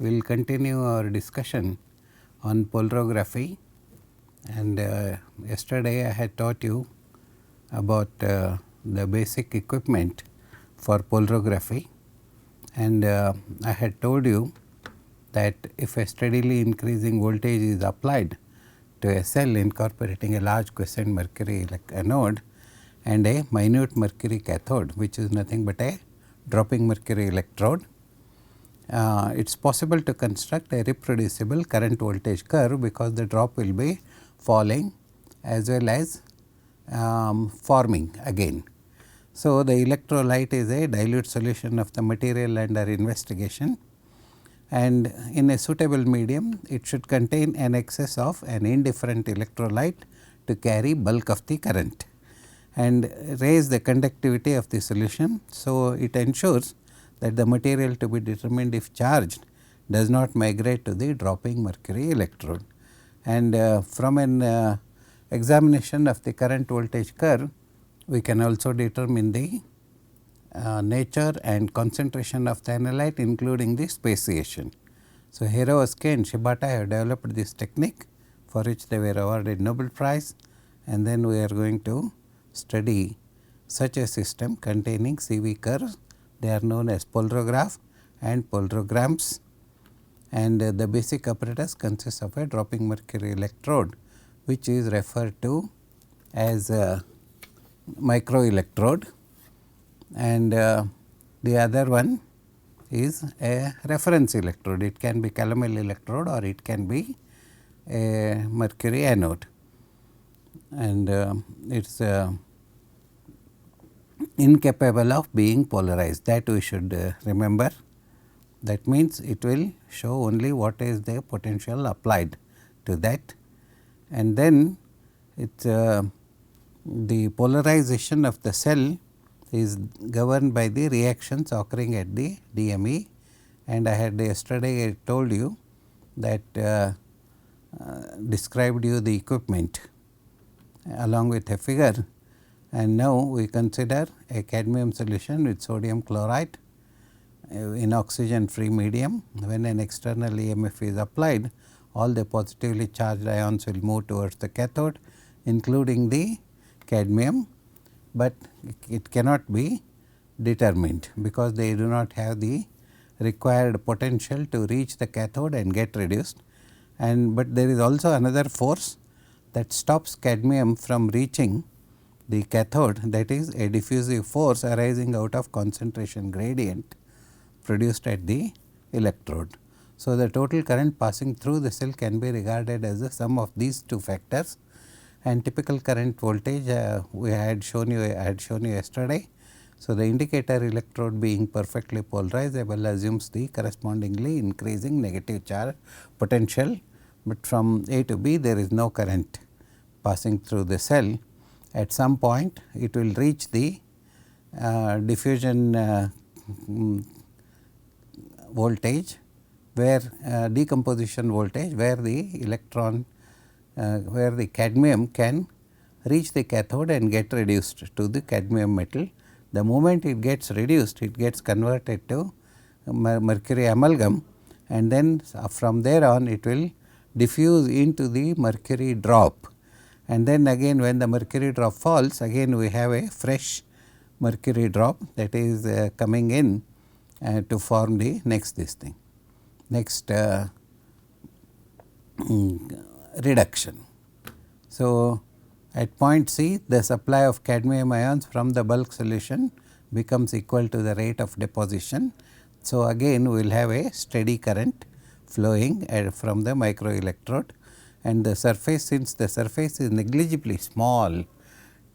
we will continue our discussion on polarography, and yesterday I had taught you about the basic equipment for polarography, and I had told you that if a steadily increasing voltage is applied to a cell incorporating a large quiescent mercury anode and a minute mercury cathode, which is nothing but a dropping mercury electrode, it is possible to construct a reproducible current voltage curve, because the drop will be falling as well as forming again. So, the electrolyte is a dilute solution of the material under investigation, and in a suitable medium it should contain an excess of an indifferent electrolyte to carry bulk of the current and raise the conductivity of the solution. So, it ensures that the material to be determined if charged does not migrate to the dropping mercury electrode. And from an examination of the current voltage curve, we can also determine the nature and concentration of the analyte, including the speciation. So, Hirosaki and Shibata have developed this technique, for which they were awarded Nobel Prize, and then we are going to study such a system containing CV curves. They are known as polarograph and polarograms, and the basic apparatus consists of a dropping mercury electrode, which is referred to as a microelectrode, and the other one is a reference electrode. It can be calomel electrode or it can be a mercury anode, and it is incapable of being polarized. That we should remember. That means, it will show only what is the potential applied to that, and then the polarization of the cell is governed by the reactions occurring at the DME, and I had yesterday told you that described you the equipment along with a figure, and now we consider a cadmium solution with sodium chloride in oxygen free medium. When an external EMF is applied, all the positively charged ions will move towards the cathode, including the cadmium, but it cannot be determined, because they do not have the required potential to reach the cathode and get reduced. And but there is also another force that stops cadmium from reaching the cathode, that is a diffusive force arising out of concentration gradient produced at the electrode. So, the total current passing through the cell can be regarded as the sum of these two factors, and typical current voltage I had shown you yesterday. So, the indicator electrode being perfectly polarizable assumes the correspondingly increasing negative charge potential, but from A to B there is no current passing through the cell. At some point it will reach the diffusion voltage, where decomposition voltage, where the electron where the cadmium can reach the cathode and get reduced to the cadmium metal. The moment it gets reduced, it gets converted to mercury amalgam, and then from there on it will diffuse into the mercury drop, and then again when the mercury drop falls, again we have a fresh mercury drop that is coming in to form the next reduction. So, at point C, the supply of cadmium ions from the bulk solution becomes equal to the rate of deposition. So, again we will have a steady current flowing from the microelectrode, and the surface, since the surface is negligibly small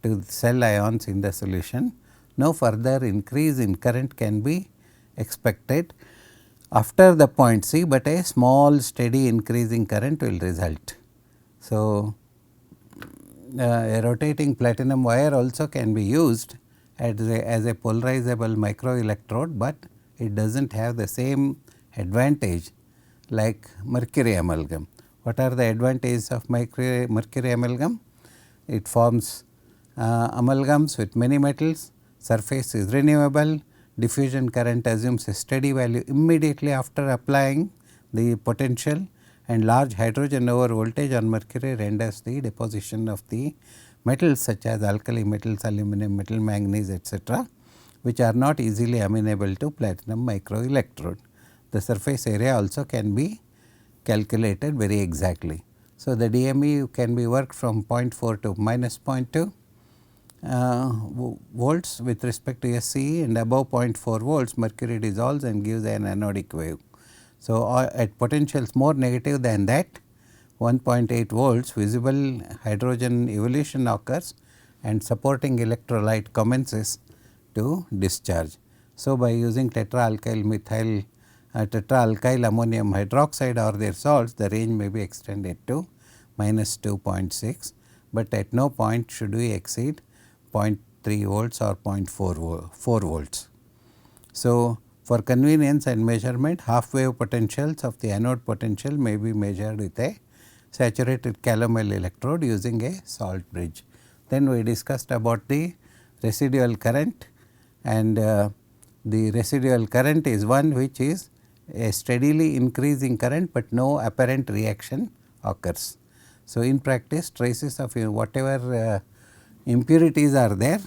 to cell ions in the solution, no further increase in current can be expected after the point C, but a small steady increasing current will result. So, a rotating platinum wire also can be used as a polarizable microelectrode, but it does not have the same advantage like mercury amalgam. What are the advantages of mercury amalgam? It forms amalgams with many metals, surface is renewable, diffusion current assumes a steady value immediately after applying the potential, and large hydrogen over voltage on mercury renders the deposition of the metals such as alkali metals, aluminum metal, manganese etc., which are not easily amenable to platinum microelectrode. The surface area also can be calculated very exactly. So, the DME can be worked from 0.4 to minus 0.2 volts with respect to SCE, and above 0.4 volts mercury dissolves and gives an anodic wave. So, at potentials more negative than that 1.8 volts visible hydrogen evolution occurs and supporting electrolyte commences to discharge. So, by using tetraalkyl methyl tetraalkyl ammonium hydroxide or their salts, the range may be extended to minus 2.6, but at no point should we exceed 0.3 volts or 0.4 volts. So, for convenience and measurement, half wave potentials of the anode potential may be measured with a saturated calomel electrode using a salt bridge. Then we discussed about the residual current, and the residual current is one which is a steadily increasing current, but no apparent reaction occurs. So, in practice traces of whatever impurities are there,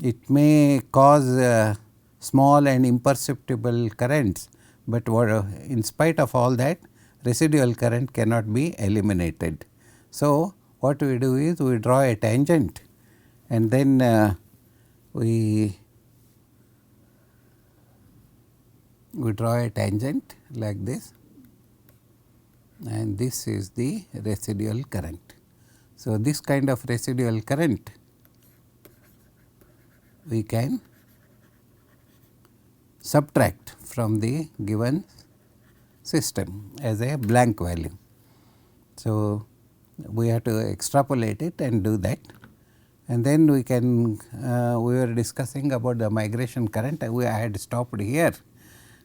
it may cause small and imperceptible currents, but in spite of all that residual current cannot be eliminated. So, what we do is we draw a tangent, and then we draw a tangent like this, and this is the residual current. So, this kind of residual current we can subtract from the given system as a blank value. So, we have to extrapolate it and do that, and then we can we were discussing about the migration current. I had stopped here,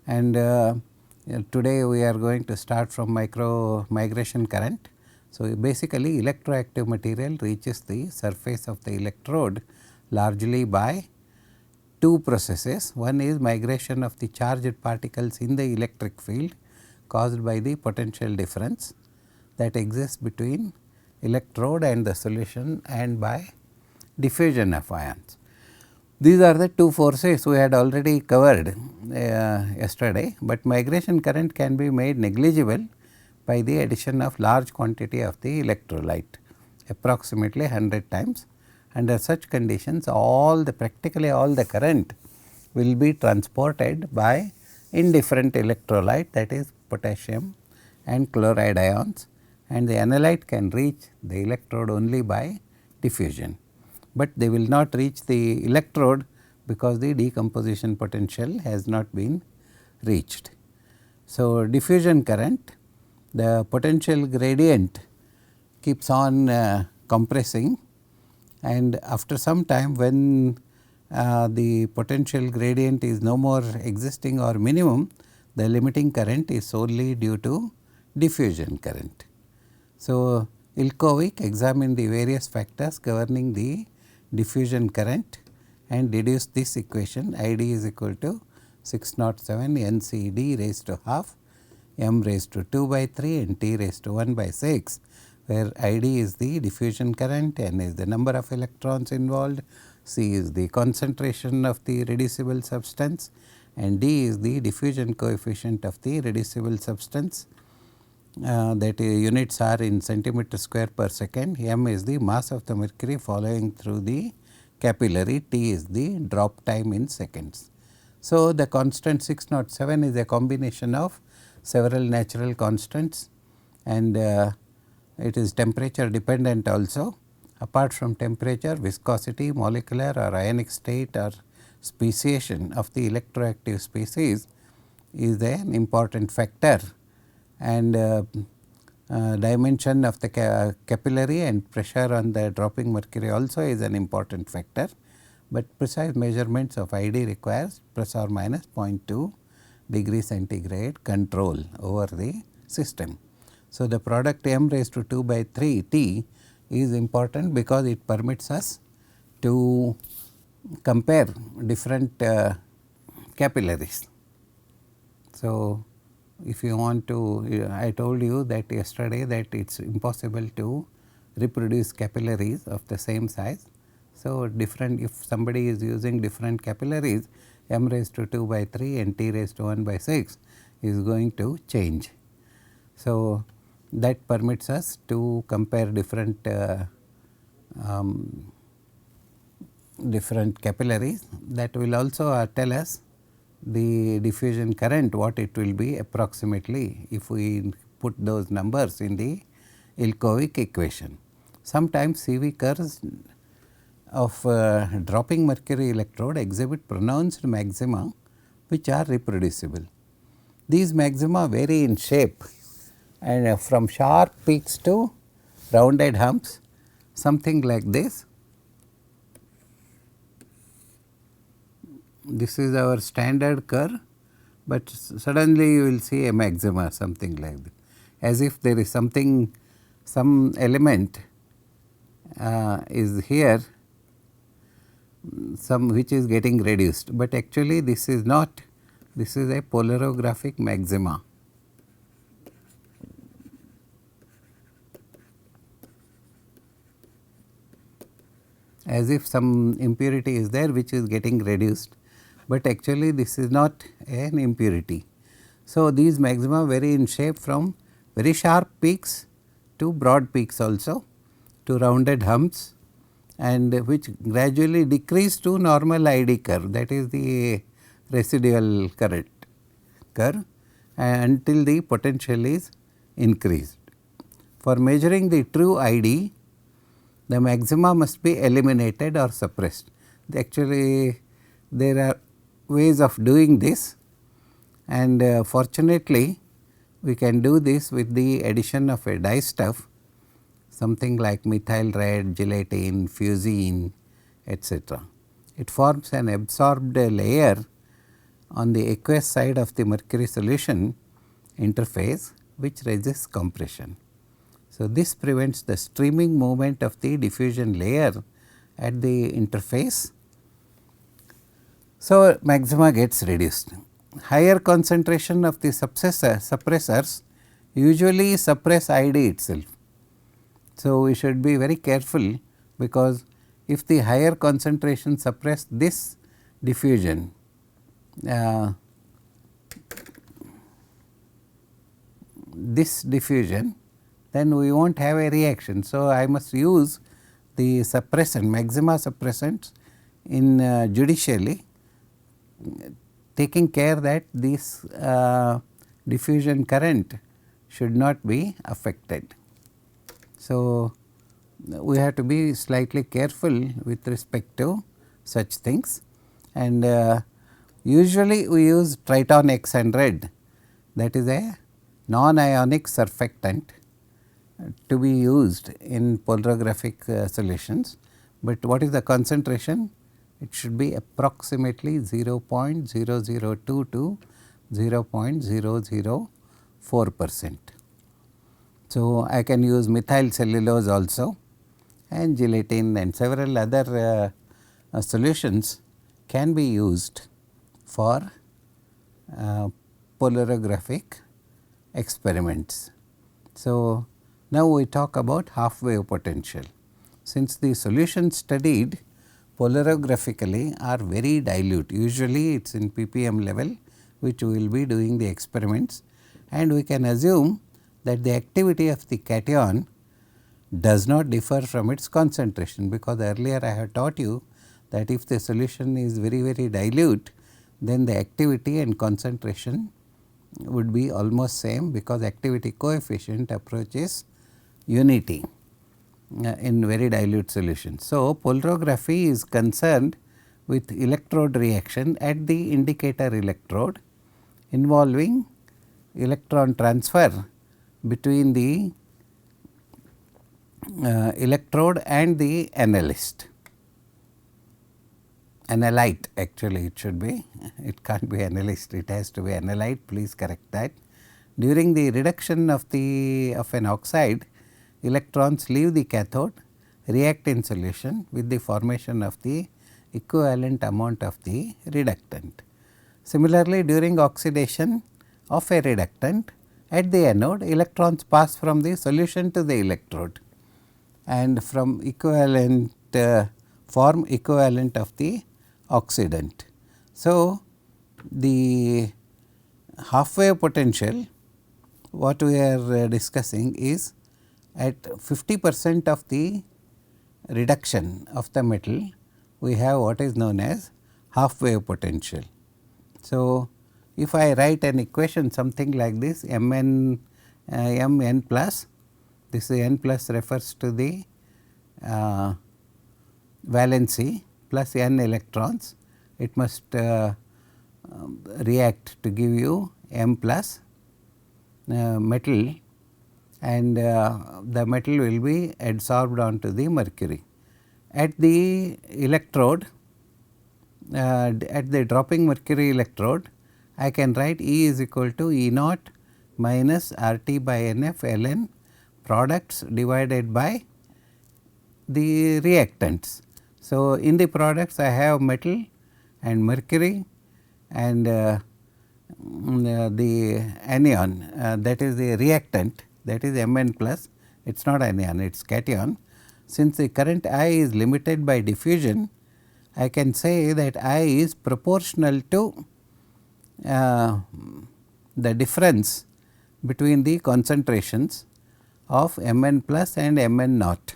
and today we are going to start from migration current. So, basically electroactive material reaches the surface of the electrode largely by two processes. One is migration of the charged particles in the electric field caused by the potential difference that exists between electrode and the solution, and by diffusion of ions. These are the two forces we had already covered yesterday, but migration current can be made negligible by the addition of large quantity of the electrolyte, approximately 100 times. Under such conditions, practically all the current will be transported by indifferent electrolyte, that is potassium and chloride ions, and the analyte can reach the electrode only by diffusion, but they will not reach the electrode because the decomposition potential has not been reached. So, diffusion current, the potential gradient keeps on compressing, and after some time when the potential gradient is no more existing or minimum, the limiting current is solely due to diffusion current. So, Ilkovic examined the various factors governing the diffusion current and deduced this equation: ID is equal to 607 NCD raised to half, m raised to 2 by 3 and T raised to 1 by 6, where ID is the diffusion current, N is the number of electrons involved, C is the concentration of the reducible substance, and D is the diffusion coefficient of the reducible substance. That units are in centimeter square per second. M is the mass of the mercury following through the capillary, T is the drop time in seconds. So, the constant 607 is a combination of several natural constants, and it is temperature dependent also. Apart from temperature, viscosity, molecular or ionic state or speciation of the electroactive species is an important factor, and dimension of the capillary and pressure on the dropping mercury also is an important factor, but precise measurements of ID requires plus or minus 0.2 degree centigrade control over the system. So, the product m raised to 2 by 3 T is important because it permits us to compare different capillaries. So, if you want to, I told you that yesterday that it is impossible to reproduce capillaries of the same size. So, different, if somebody is using different capillaries, m raised to 2 by 3 and t raised to 1 by 6 is going to change. So, that permits us to compare different different capillaries. That will also tell us the diffusion current, what it will be approximately if we put those numbers in the Ilkovic equation. Sometimes CV curves of dropping mercury electrode exhibit pronounced maxima which are reproducible. These maxima vary in shape and from sharp peaks to rounded humps, something like this. This is our standard curve, but suddenly you will see a maxima, something like this, as if there is something, some element is here, some which is getting reduced, but actually this is not, this is a polarographic maxima. As if some impurity is there which is getting reduced, but actually this is not an impurity. So, these maxima vary in shape from very sharp peaks to broad peaks also, to rounded humps, and which gradually decrease to normal ID curve, that is the residual current curve, until the potential is increased. For measuring the true ID, the maxima must be eliminated or suppressed. Actually, there are ways of doing this, and fortunately, we can do this with the addition of a dye stuff, something like methyl red, gelatin, fusine, etc. It forms an absorbed layer on the aqueous side of the mercury solution interface which resists compression. So, this prevents the streaming movement of the diffusion layer at the interface. So, maxima gets reduced. Higher concentration of the suppressors usually suppress ID itself. So, we should be very careful, because if the higher concentration suppress this diffusion, then we will not have a reaction. So, I must use the suppressant, maxima suppressants in judicially, taking care that this diffusion current should not be affected. So, we have to be slightly careful with respect to such things, and usually we use Triton X100, that is a non-ionic surfactant to be used in polarographic solutions, but what is the concentration? It should be approximately 0.002 to 0.004%. So, I can use methyl cellulose also, and gelatin and several other solutions can be used for polarographic experiments. So, now we talk about half wave potential. Since the solutions studied polarigraphically are very dilute, usually it is in ppm level which we will be doing the experiments, and we can assume that the activity of the cation does not differ from its concentration, because earlier I have taught you that if the solution is very dilute, then the activity and concentration would be almost same, because activity coefficient approaches unity in very dilute solutions. So, polarography is concerned with electrode reaction at the indicator electrode involving electron transfer between the electrode and the analyte. Analyte, actually it should be, it can't be analyst, it has to be analyte, please correct that. During the reduction of an oxide, electrons leave the cathode, react in solution with the formation of the equivalent amount of the reductant. Similarly, during oxidation, of a reductant. At the anode, electrons pass from the solution to the electrode and from equivalent form equivalent of the oxidant. So, the half wave potential what we are discussing is at 50% of the reduction of the metal, we have what is known as half wave potential. So, if I write an equation something like this Mn plus, this n plus refers to the valency plus n electrons, it must react to give you M plus metal, and the metal will be adsorbed onto the mercury. At the electrode, at the dropping mercury electrode, I can write E is equal to E naught minus R T by Nf ln products divided by the reactants. So, in the products I have metal and mercury and the anion that is the reactant, that is Mn plus, it is not anion, it is cation. Since the current I is limited by diffusion, I can say that I is proportional to the difference between the concentrations of Mn plus and Mn naught,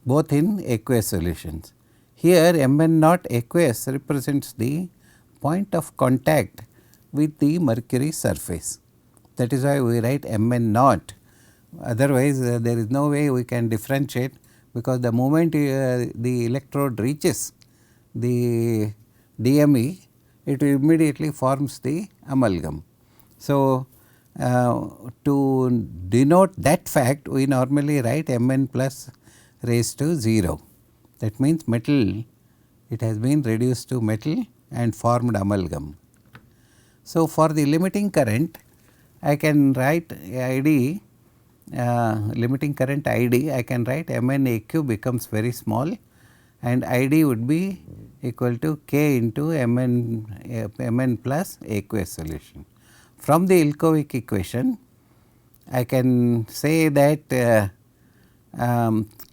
both in aqueous solutions. Here Mn naught aqueous represents the point of contact with the mercury surface. That is why we write Mn naught. Otherwise, there is no way we can differentiate, because the moment the electrode reaches the DME, it immediately forms the amalgam. So, to denote that fact, we normally write Mn plus raised to 0. That means metal, it has been reduced to metal and formed amalgam. So, for the limiting current, I can write ID, limiting current ID, I can write Mn Aq becomes very small and ID would be equal to K into Mn plus aqueous solution. From the Ilkovic equation, I can say that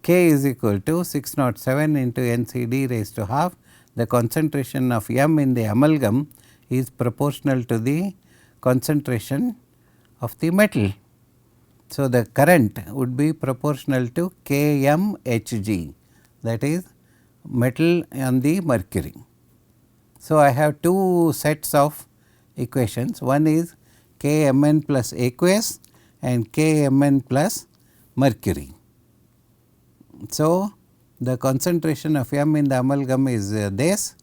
K is equal to 607 into NCD raised to half. The concentration of M in the amalgam is proportional to the concentration of the metal. So, the current would be proportional to KMHG, that is metal on the mercury. So, I have two sets of equations, one is Kmn plus aqueous and Kmn plus mercury. So, the concentration of M in the amalgam is this,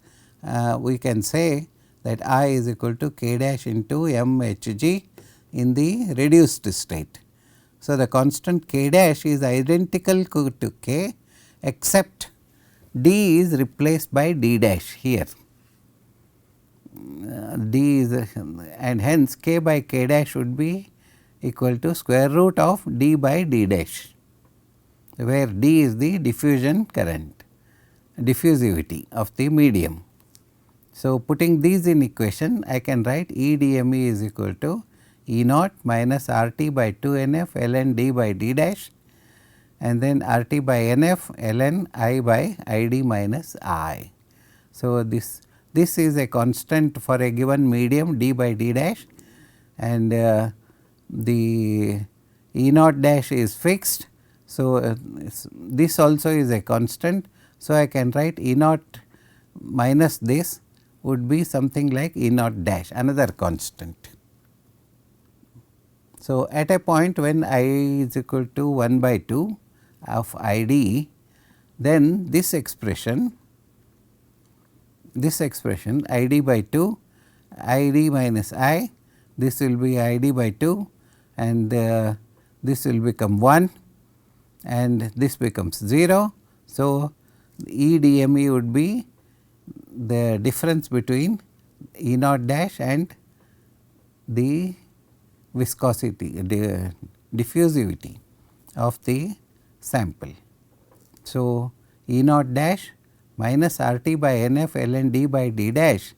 we can say that I is equal to K dash into MHG in the reduced state. So, the constant K dash is identical to K, except D is replaced by D dash here. D is and hence K by K dash would be equal to square root of D by D dash, where D is the diffusion current, diffusivity of the medium. So, putting these in equation, I can write E dme is equal to E naught minus R T by 2 Nf ln D by D dash, and then R T by Nf ln I by I D minus I. So, this is a constant for a given medium D by D dash, and the E naught dash is fixed. So, this also is a constant. So, I can write E naught minus this would be something like E naught dash, another constant. So, at a point when I is equal to 1 by 2 of I d, then this expression I d by 2, I d minus I, this will be I d by 2 and this will become 1 and this becomes 0. So, E dme would be the difference between E naught dash and the viscosity, the diffusivity of the sample. So, E naught dash minus R T by Nf ln D by D dash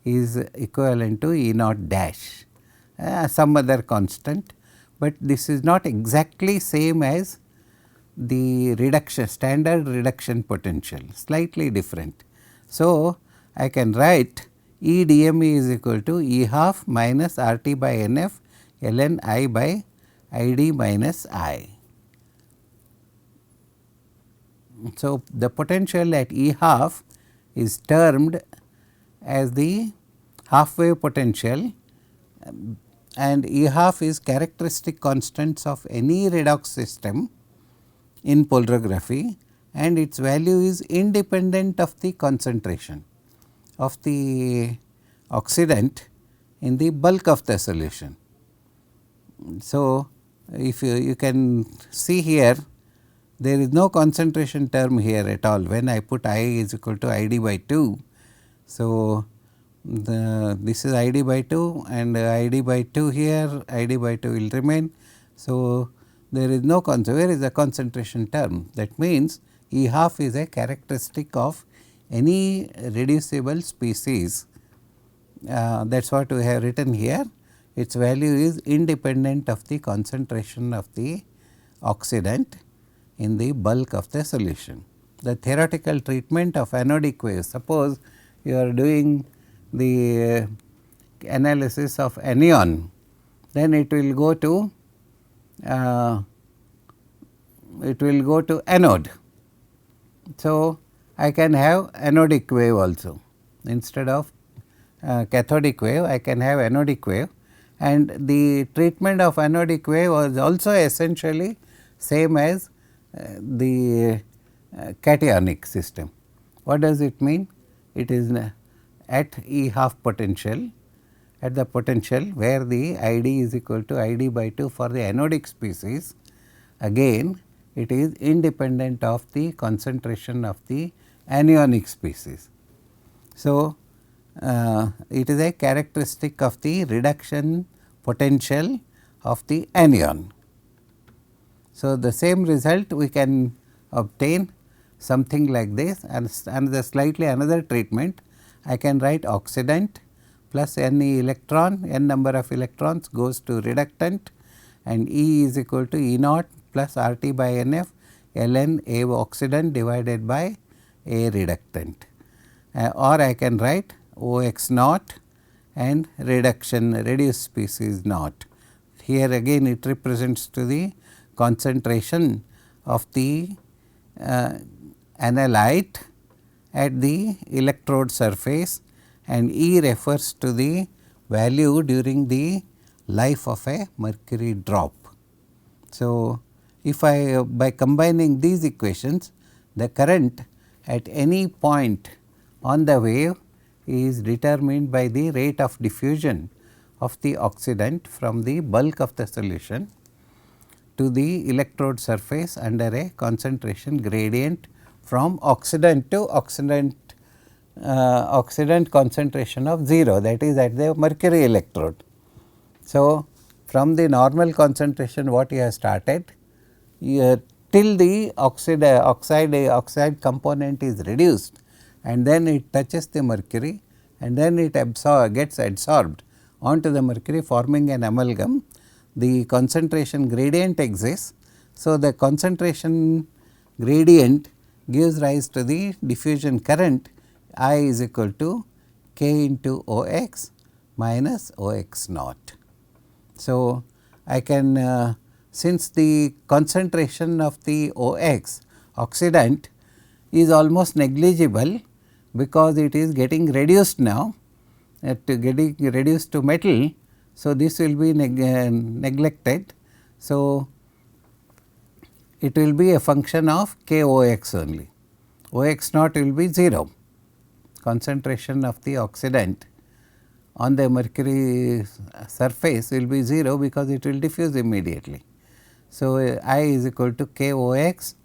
is equivalent to E naught dash. some other constant, but this is not exactly same as the reduction standard reduction potential, slightly different. So, I can write E dme is equal to E half minus R T by N f ln I by I d minus I. So, the potential at E half is termed as the half wave potential, and E half is characteristic constants of any redox system in polarography, and its value is independent of the concentration of the oxidant in the bulk of the solution. So, if you can see here, there is no concentration term here at all when I put I is equal to I d by 2. So, this is I d by 2 and I d by 2 here, I d by 2 will remain. So, there is no where is the concentration term? That means, E half is a characteristic of any reducible species, that is what we have written here. Its value is independent of the concentration of the oxidant in the bulk of the solution. The theoretical treatment of anodic wave, suppose you are doing the analysis of anion, then it will go to anode. So, I can have anodic wave also instead of cathodic wave, I can have anodic wave, and the treatment of anodic wave was also essentially same as the cationic system. What does it mean? It is at E half potential, at the potential where the I d is equal to I d by 2 for the anodic species, again it is independent of the concentration of the anionic species. So, it is a characteristic of the reduction potential of the anion. So, the same result we can obtain something like this, and another slightly another treatment. I can write oxidant plus n electron, n number of electrons goes to reductant, and E is equal to E naught plus R T by N f ln A oxidant divided by A reductant, or I can write O x naught and reduced species naught. Here again it represents to the concentration of the analyte at the electrode surface, and E refers to the value during the life of a mercury drop. So, if I by combining these equations, the current at any point on the wave is determined by the rate of diffusion of the oxidant from the bulk of the solution to the electrode surface under a concentration gradient from oxidant to oxidant concentration of 0, that is at the mercury electrode. So, from the normal concentration what you have started till the oxide component is reduced, and then it touches the mercury, and then it gets absorbed onto the mercury forming an amalgam. The concentration gradient exists. So, the concentration gradient gives rise to the diffusion current I is equal to k into O x minus O x naught. So, I can since the concentration of the O x oxidant is almost negligible, because it is getting reduced now getting reduced to metal. So, this will be neglected. So, it will be a function of k O x only. O x naught will be 0, concentration of the oxidant on the mercury surface will be 0, because it will diffuse immediately. So, I is equal to k O x,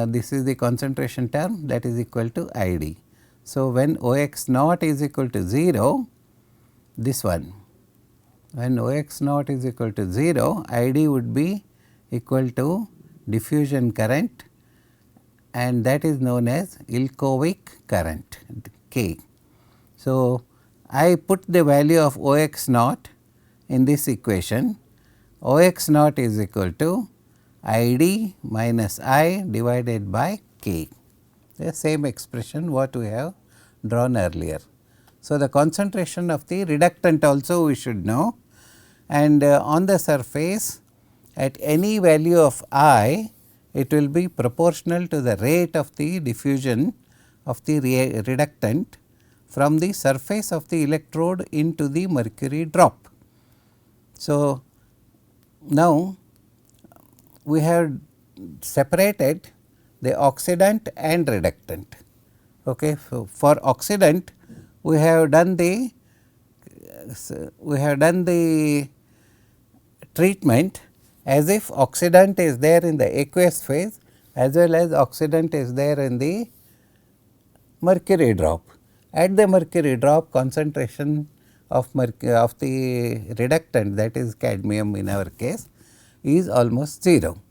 this is the concentration term, that is equal to I d. So, when O x naught is equal to 0, this one, when O x naught is equal to 0, I d would be equal to diffusion current, and that is known as Ilkovic current K. So, I put the value of O x naught in this equation, O x naught is equal to I d minus I divided by k, the same expression what we have drawn earlier. So, the concentration of the reductant also we should know, and on the surface at any value of I, it will be proportional to the rate of the diffusion of the reductant from the surface of the electrode into the mercury drop. So, now we have separated the oxidant and reductant. Okay. So, for oxidant we have done the treatment as if oxidant is there in the aqueous phase as well as oxidant is there in the mercury drop. At the mercury drop, concentration of the reductant, that is cadmium in our case, is almost 0.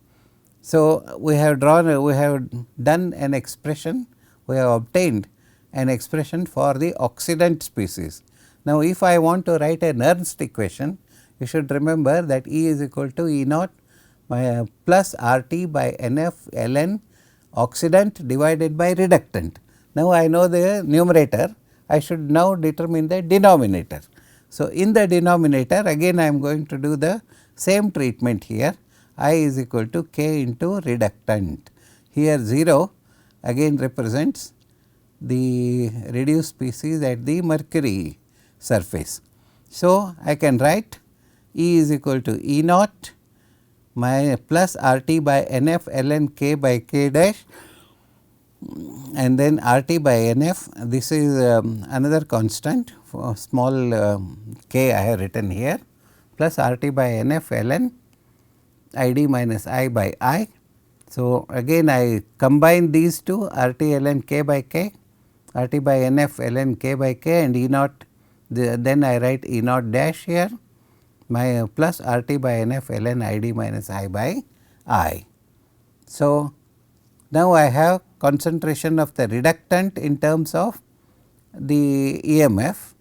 So, we have done an expression, we have obtained an expression for the oxidant species. Now, if I want to write a Nernst equation, you should remember that E is equal to E naught plus R T by N F ln oxidant divided by reductant. Now, I know the numerator, I should now determine the denominator. So, in the denominator again I am going to do the same treatment here, I is equal to k into reductant. Here 0 again represents the reduced species at the mercury surface. So, I can write E is equal to E naught plus R T by N F ln k by k dash, and then R T by N F, this is another constant for small k I have written here, plus R T by N F ln I d minus I by I. So, again I combine these two, R T ln k by k, R T by N F ln k by k, and E naught, then I write E naught dash here, my plus R T by N F ln I d minus I by I. So, now I have concentration of the reductant in terms of the EMF,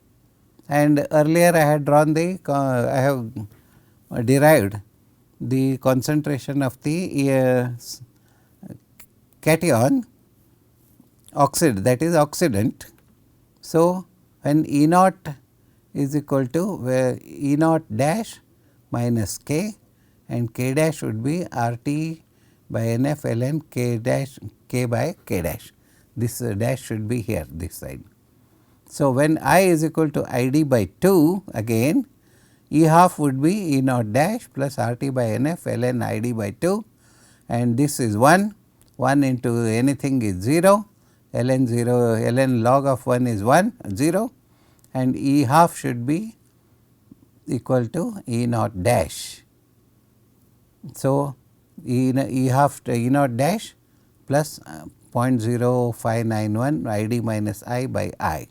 and earlier I had drawn the I have derived the concentration of the cation that is oxidant. So, when E naught is equal to E naught dash minus k, and k dash would be R T by N F ln k dash k by k dash, this dash should be here this side. So, when I is equal to I d by 2, again E half would be E naught dash plus R T by N F ln I d by 2, and this is 1 into anything is 0, ln log of 1 is 0, and E half should be equal to E naught dash. So, E naught dash plus 0.0591 I d minus I by I.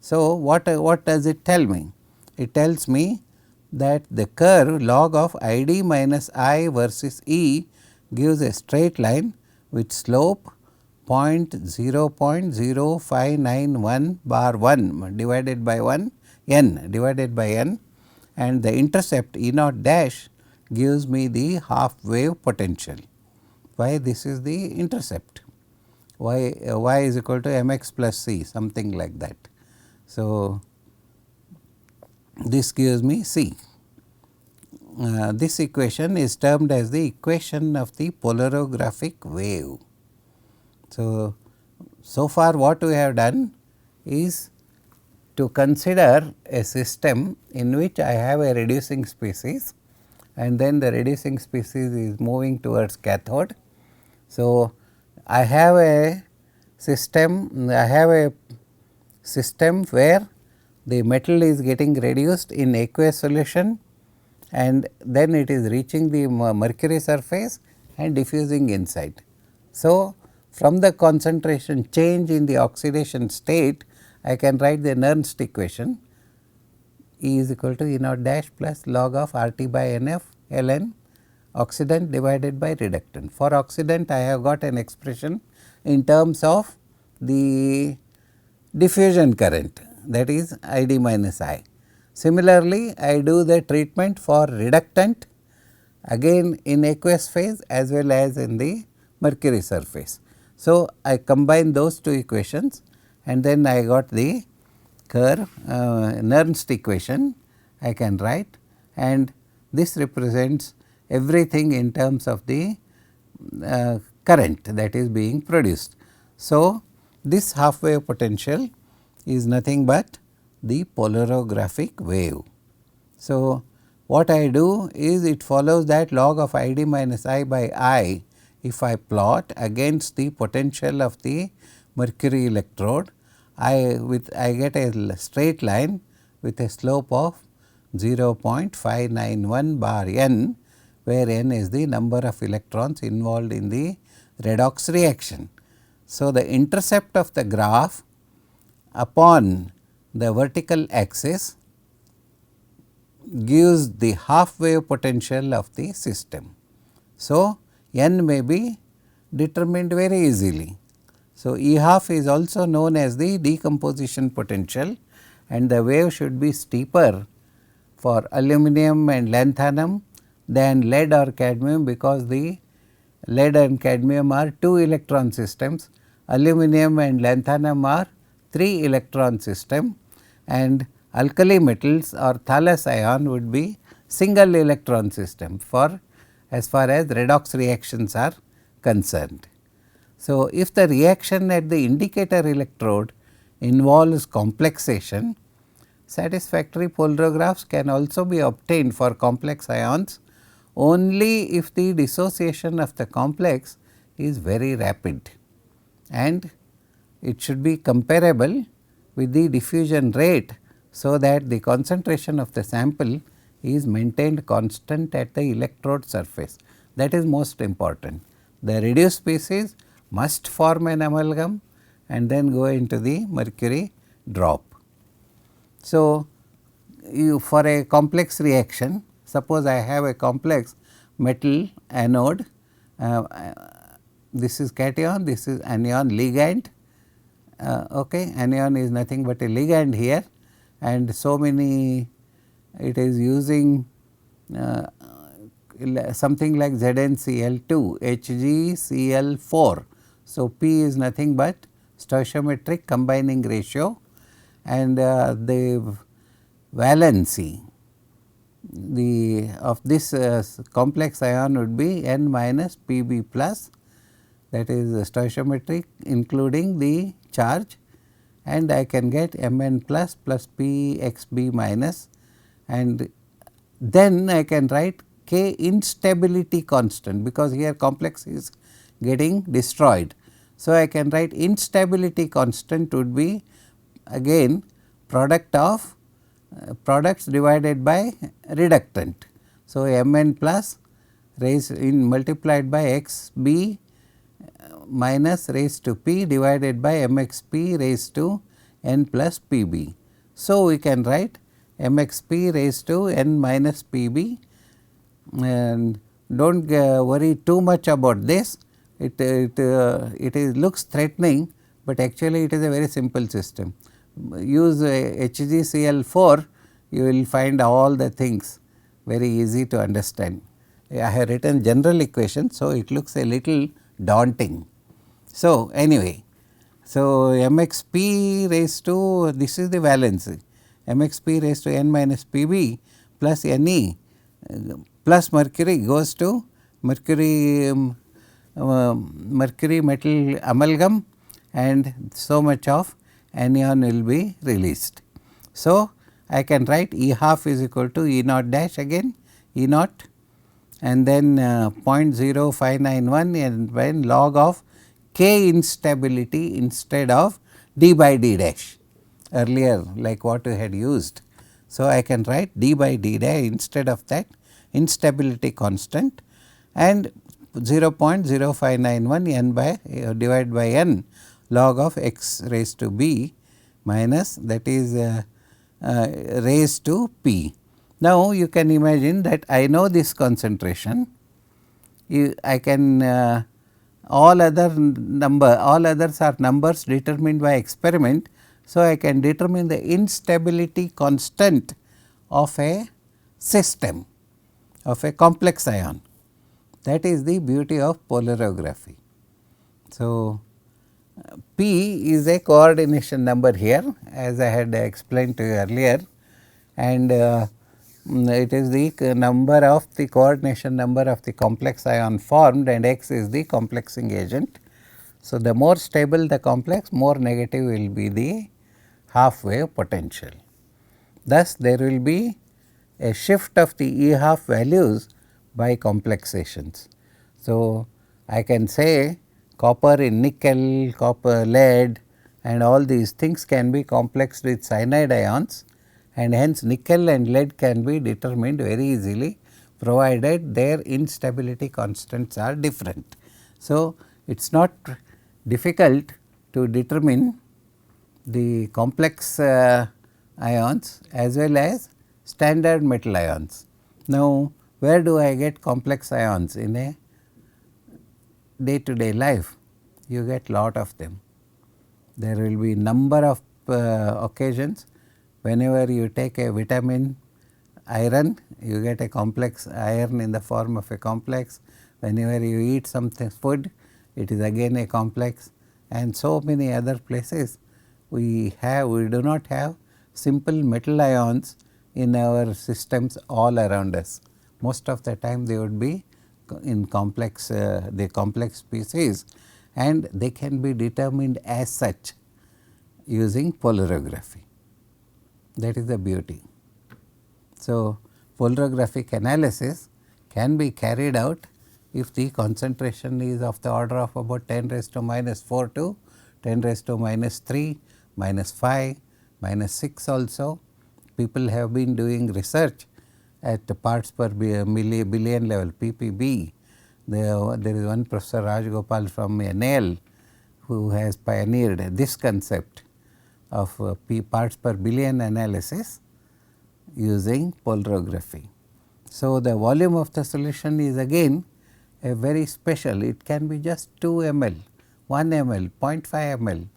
So, what does it tell me? It tells me that the curve log of I d minus I versus E gives a straight line with slope 0.0591 bar 1 divided by 1 n divided by n, and the intercept E naught dash gives me the half wave potential. Why? This is the intercept, y is equal to mx plus c, something like that. So, this gives me C. This equation is termed as the equation of the polarographic wave. So, so far what we have done is to consider a system in which I have a reducing species, and then the reducing species is moving towards cathode. So, I have a system where the metal is getting reduced in aqueous solution, and then it is reaching the mercury surface and diffusing inside. So, from the concentration change in the oxidation state, I can write the Nernst equation, E is equal to E naught dash plus log of R T by N F ln oxidant divided by reductant. For oxidant I have got an expression in terms of the diffusion current, that is I d minus I. Similarly, I do the treatment for reductant again in aqueous phase as well as in the mercury surface. So, I combine those two equations and then I got the curve Nernst equation I can write, and this represents everything in terms of the current that is being produced. So, this half wave potential is nothing but the polarographic wave. So, what I do is it follows that log of I d minus I by I, if I plot against the potential of the mercury electrode, I get a straight line with a slope of 0.591 bar n, where n is the number of electrons involved in the redox reaction. So, the intercept of the graph upon the vertical axis gives the half wave potential of the system. So, n may be determined very easily. So, E half is also known as the decomposition potential, and the wave should be steeper for aluminum and lanthanum than lead or cadmium, because the lead and cadmium are 2 electron systems, aluminum and lanthanum are 3 electron system, and alkali metals or Thales ion would be single electron system for as far as redox reactions are concerned. So, if the reaction at the indicator electrode involves complexation, satisfactory polarographs can also be obtained for complex ions only if the dissociation of the complex is very rapid, and it should be comparable with the diffusion rate, so that the concentration of the sample is maintained constant at the electrode surface. That is most important. The reduced species must form an amalgam and then go into the mercury drop. So, you for a complex reaction, suppose I have a complex metal anode, this is cation, this is anion ligand, anion is nothing but a ligand here, and so many it is using something like ZnCl2, HgCl4. So, P is nothing but stoichiometric combining ratio, and the valency of this complex ion would be N minus Pb plus, that is stoichiometric including the charge, and I can get Mn plus plus Pxb minus, and then I can write K instability constant, because here complex is getting destroyed. So, I can write instability constant would be again product of products divided by reductant. So, Mn plus raised in multiplied by Xb minus raised to P divided by Mxp raised to N plus Pb. So, we can write Mxp raised to N minus Pb, and do not worry too much about this. It is looks threatening, but actually it is a very simple system. Use HgCl4, you will find all the things very easy to understand. I have written general equation, so it looks a little daunting. So, anyway, so Mxp raised to, this is the valency, Mxp raised to N minus Pb plus Ne plus mercury goes to mercury mercury metal amalgam, and so much of anion will be released. So, I can write E half is equal to E naught dash again, E naught, and then 0.0591 and when log of K instability instead of d by d dash earlier, like what we had used. So, I can write d by d dash instead of that instability constant, and 0.0591 n by divided by n log of x raised to b minus, that is raised to p. Now, you can imagine that I know this concentration, I can all others are numbers determined by experiment. So, I can determine the instability constant of a system, of a complex ion. That is the beauty of polarography. So, P is a coordination number here, as I had explained to you earlier, and it is the number of the coordination number of the complex ion formed, and X is the complexing agent. So, the more stable the complex, more negative will be the half wave potential. Thus, there will be a shift of the E half values by complexations. So, I can say copper in nickel, copper, lead, and all these things can be complexed with cyanide ions, and hence nickel and lead can be determined very easily, provided their instability constants are different. So, it is not difficult to determine the complex ions as well as standard metal ions. Now, where do I get complex ions in a day to day life? You get lot of them. There will be number of occasions whenever you take a vitamin iron, you get a complex iron in the form of a complex. Whenever you eat something food, it is again a complex, and so many other places we do not have simple metal ions in our systems all around us. Most of the time they would be in complex the complex species, and they can be determined as such using polarography. That is the beauty. So, polarographic analysis can be carried out if the concentration is of the order of about 10 raised to minus 4 to 10 raised to minus 3, minus 5, minus 6 also. People have been doing research at the parts per billion level, ppb. There is one Professor Rajgopal from NAL who has pioneered this concept of parts per billion analysis using polarography. So, the volume of the solution is again a very special, it can be just 2 ml, 1 ml, 0.5 ml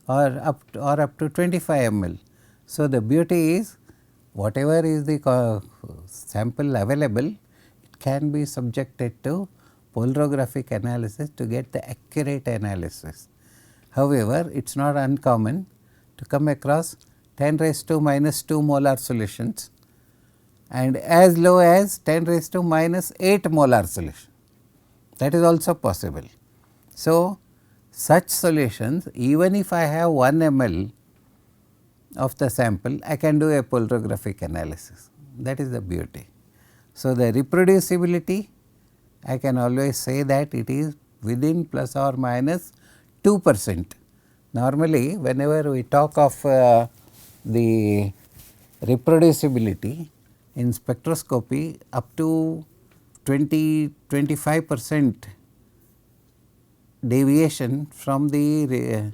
or up to 25 ml. So, the beauty is whatever is the sample available, it can be subjected to polarographic analysis to get the accurate analysis. However, it is not uncommon to come across 10 raised to minus 2 molar solutions and as low as 10 raised to minus 8 molar solution, that is also possible. So, such solutions, even if I have 1 ml of the sample, I can do a polarographic analysis, that is the beauty. So, the reproducibility, I can always say that it is within plus or minus 2%. Normally, whenever we talk of the reproducibility in spectroscopy, up to 25% deviation from the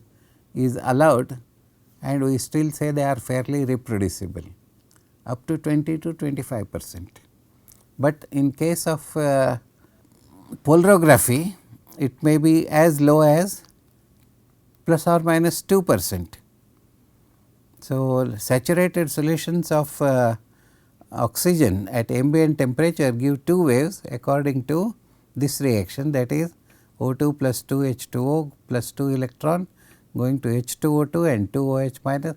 is allowed, and we still say they are fairly reproducible, up to 20 to 25%. But in case of polarography, it may be as low as plus or minus 2%. So, saturated solutions of oxygen at ambient temperature give two waves according to this reaction, that is O2 plus 2 H2O plus 2 electron going to H2O2 and 2 OH minus,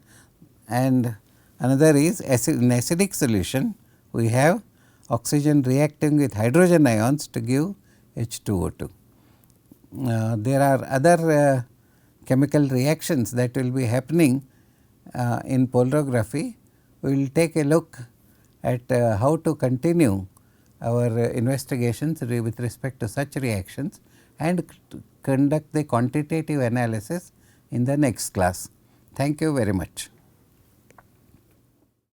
and another is in acidic solution we have oxygen reacting with hydrogen ions to give H2O2. There are other chemical reactions that will be happening in polarography. We will take a look at how to continue our investigations with respect to such reactions and conduct the quantitative analysis in the next class. Thank you very much.